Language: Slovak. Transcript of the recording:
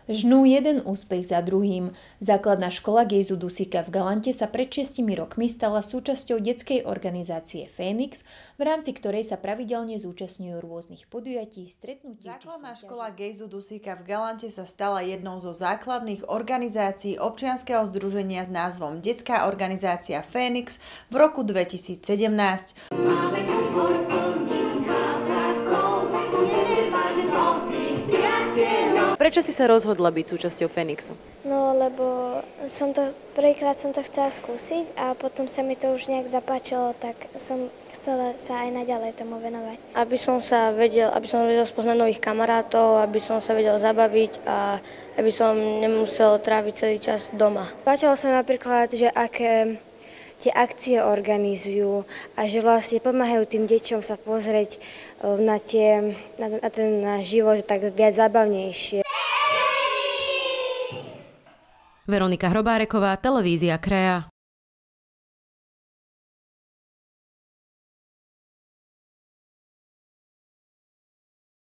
Žnú jeden úspech za druhým. Základná škola Gejzu Dusíka v Galante sa pred 6 rokmi stala súčasťou detskej organizácie Fénix, v rámci ktorej sa pravidelne zúčastňujú rôznych podujatí, stretnutí. Základná škola Gejzu Dusíka v Galante sa stala jednou zo základných organizácií občianskeho združenia s názvom Detská organizácia Fénix v roku 2017. Prečo si sa rozhodla byť súčasťou Fénixu? No, lebo prvýkrát som to chcela skúsiť a potom sa mi to už nejak zapáčilo, tak som chcela sa aj naďalej tomu venovať. Aby som vedel spoznať nových kamarátov, aby som sa vedel zabaviť a aby som nemusel tráviť celý čas doma. Páčilo sa napríklad, že aké tie akcie organizujú a že vlastne pomáhajú tým deťom sa pozrieť na ten náš život tak viac zábavnejšie. Veronika Hrobáreková, televízia Krea.